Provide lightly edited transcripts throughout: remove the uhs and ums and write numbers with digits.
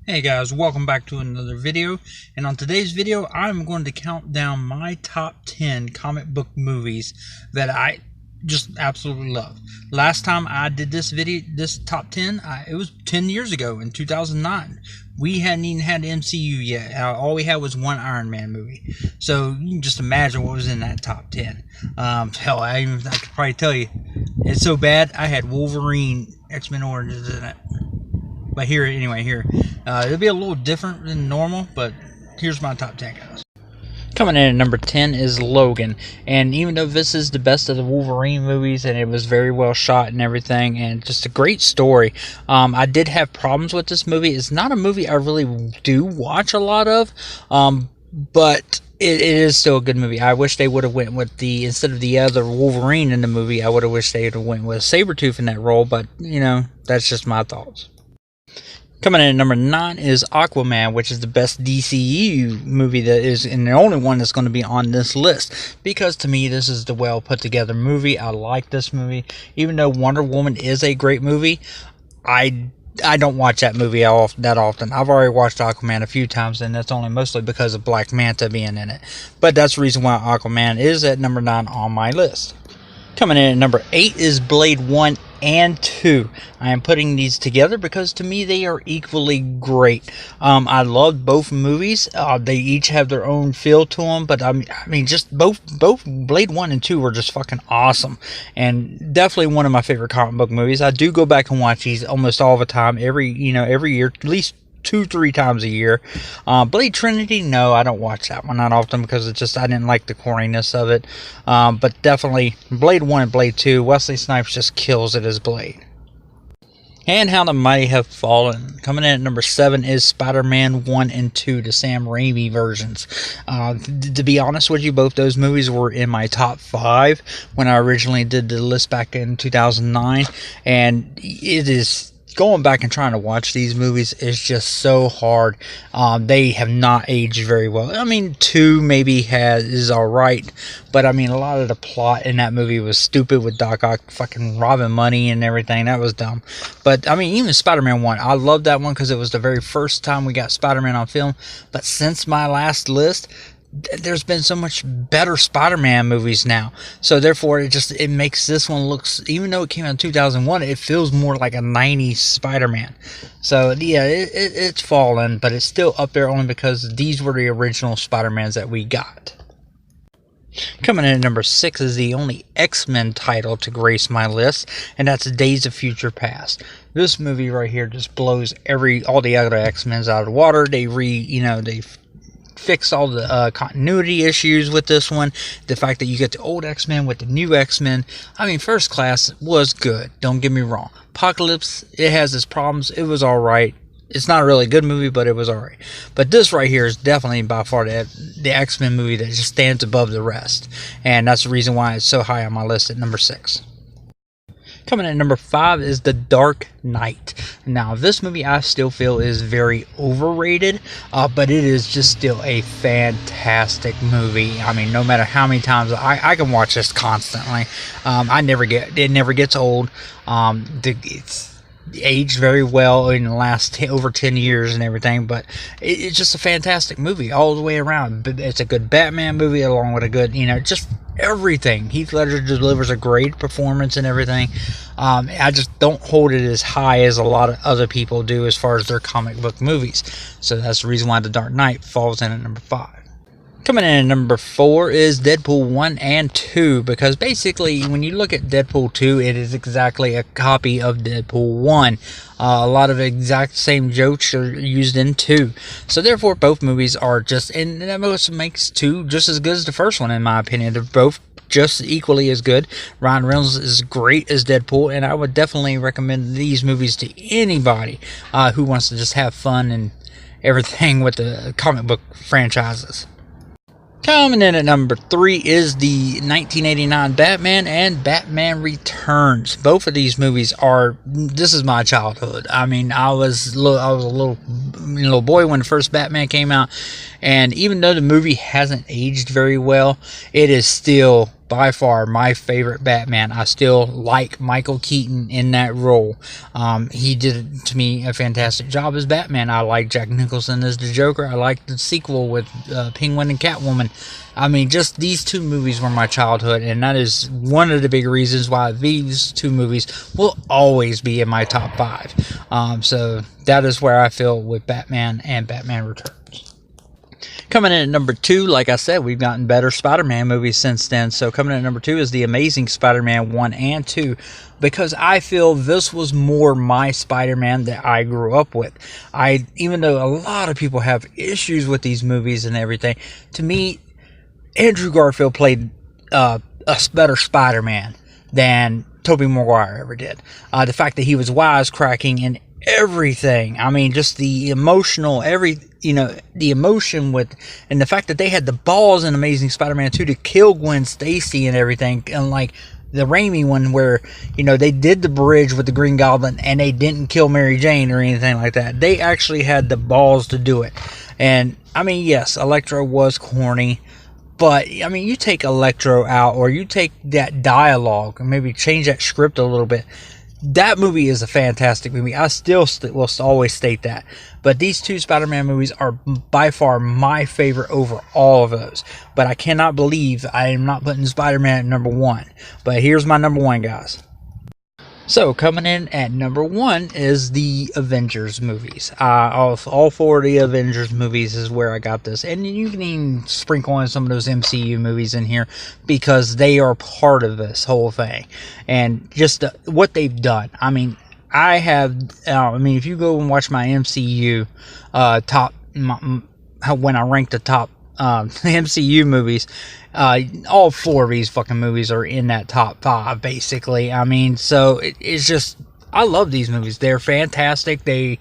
Hey guys, welcome back to another video, and on today's video I'm going to count down my top 10 comic book movies that I just absolutely love. Last time I did this top 10, it was 10 years ago in 2009. We hadn't even had MCU yet. All we had was one Iron Man movie. So you can just imagine what was in that top 10. Hell, I could probably tell you. It's so bad, I had Wolverine, XMen Origins in it. But here, it'll be a little different than normal, but here's my top 10, guys. Coming in at number 10 is Logan, and even though this is the best of the Wolverine movies, and it was very well shot and everything, and just a great story, I did have problems with this movie. It's not a movie I really do watch a lot of, but it is still a good movie. I wish they would have went with instead of the other Wolverine in the movie, I would have wished they would have went with Sabretooth in that role, but, you know, that's just my thoughts. Coming in at number 9 is Aquaman, which is the best DCU movie that is, and the only one that's going to be on this list. Because to me, this is the well put together movie. I like this movie. Even though Wonder Woman is a great movie, I don't watch that movie that often. I've already watched Aquaman a few times, and that's only mostly because of Black Manta being in it. But that's the reason why Aquaman is at number 9 on my list. Coming in at number 8 is Blade 1 and 2. I am putting these together because to me they are equally great. I love both movies. They each have their own feel to them, but I mean just both Blade 1 and 2 were just fucking awesome, and definitely one of my favorite comic book movies. I do go back and watch these almost all the time, every year, at least 2-3 times a year. Blade Trinity, no, I don't watch that one not often because I didn't like the corniness of it. But definitely Blade 1 and Blade 2, Wesley Snipes just kills it as Blade. And How the Mighty Have Fallen. Coming in at number 7 is Spider-Man 1 and 2, the Sam Raimi versions. To be honest with you, both those movies were in my top 5 when I originally did the list back in 2009, and it is going back and trying to watch these movies is just so hard. They have not aged very well. I mean, 2 maybe is alright, but I mean, a lot of the plot in that movie was stupid with Doc Ock fucking robbing money and everything. That was dumb. But I mean, even Spider-Man 1, I loved that one because it was the very first time we got Spider-Man on film. But since my last list, there's been so much better Spider-Man movies now, so therefore it makes this one looks, even though it came out in 2001, it feels more like a 90s Spider-Man. So yeah, it's fallen, but it's still up there only because these were the original Spider-Mans that we got. Coming in at number 6 is the only XMen title to grace my list, and that's Days of Future Past. This movie right here just blows all the other X-Men's out of the water. They fix all the continuity issues with this one. The fact that you get the old X-Men with the new X-Men. I mean, First Class was good, don't get me wrong. Apocalypse, it has its problems. It was alright. It's not a really good movie, but it was alright. But this right here is definitely by far the X-Men movie that just stands above the rest, and that's the reason why it's so high on my list at number 6. Coming in at number 5 is The Dark Knight. Now, this movie I still feel is very overrated, but it is just still a fantastic movie. I mean, no matter how many times I can watch this constantly. It never gets old. It's aged very well in the last over 10 years and everything, but it's just a fantastic movie all the way around. It's a good Batman movie along with a good, just everything. Heath Ledger delivers a great performance and everything. I just don't hold it as high as a lot of other people do as far as their comic book movies. So that's the reason why The Dark Knight falls in at number 5. Coming in at number 4 is Deadpool 1 and 2, because basically when you look at Deadpool 2, it is exactly a copy of Deadpool 1. A lot of exact same jokes are used in 2. So therefore both movies are just, and that most makes 2 just as good as the first one in my opinion. They're both just equally as good. Ryan Reynolds is great as Deadpool, and I would definitely recommend these movies to anybody who wants to just have fun and everything with the comic book franchises. Coming in at number 3 is the 1989 Batman and Batman Returns. Both of these movies this is my childhood. I mean, I was a little boy when the first Batman came out, and even though the movie hasn't aged very well, it is still by far my favorite Batman. I still like Michael Keaton in that role. He did, to me, a fantastic job as Batman. I like Jack Nicholson as the Joker. I like the sequel with Penguin and Catwoman. I mean, just these two movies were my childhood, and that is one of the big reasons why these two movies will always be in my top 5. So that is where I feel with Batman and Batman Returns. Coming in at number 2, like I said, we've gotten better Spider-Man movies since then. So coming in at number 2 is The Amazing Spider-Man 1 and 2, because I feel this was more my Spider-Man that I grew up with. Even though a lot of people have issues with these movies and everything, to me, Andrew Garfield played a better Spider-Man than Tobey Maguire ever did. The fact that he was wisecracking and everything. I mean, just the emotional, the emotion with, and the fact that they had the balls in Amazing Spider-Man 2 to kill Gwen Stacy and everything, and like the Raimi one where, they did the bridge with the Green Goblin and they didn't kill Mary Jane or anything like that. They actually had the balls to do it. And, I mean, yes, Electro was corny, but, I mean, you take Electro out, or you take that dialogue and maybe change that script a little bit. That movie is a fantastic movie. I still will always state that. But these two Spider-Man movies are by far my favorite over all of those. But I cannot believe I am not putting Spider-Man at number 1. But here's my number 1, guys. So, coming in at number 1 is the Avengers movies. All 4 of the Avengers movies is where I got this. And you can even sprinkle in some of those MCU movies in here, because they are part of this whole thing. And just what they've done. I mean, if you go and watch my MCU top, when I rank the top MCU movies, all 4 of these fucking movies are in that top 5, basically. I mean, so it's just, I love these movies. They're fantastic. They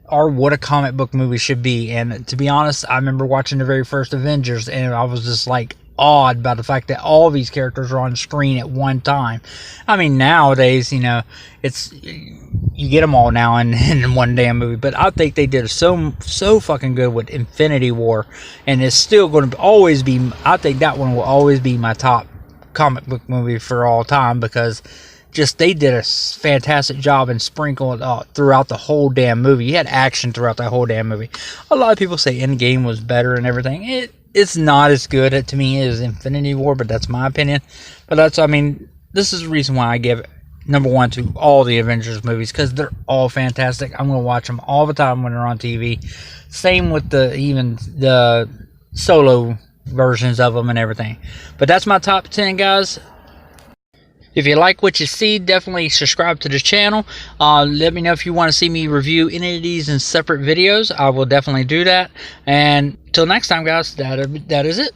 are what a comic book movie should be. And to be honest, I remember watching the very first Avengers, and I was just like awed by the fact that all these characters are on screen at one time. I mean, nowadays, it's, you get them all now in one damn movie, but I think they did so fucking good with Infinity War, and it's still going to always be, I think that one will always be my top comic book movie for all time, because just they did a fantastic job and sprinkled throughout the whole damn movie. You had action throughout the whole damn movie. A lot of people say Endgame was better and everything. It's not as good to me as Infinity War, but that's my opinion. But this is the reason why I give number 1 to all the Avengers movies, because they're all fantastic. I'm going to watch them all the time when they're on TV. Same with even the solo versions of them and everything. But that's my top 10, guys. If you like what you see, definitely subscribe to the channel. Let me know if you want to see me review any of these in separate videos. I will definitely do that. And till next time, guys, that is it.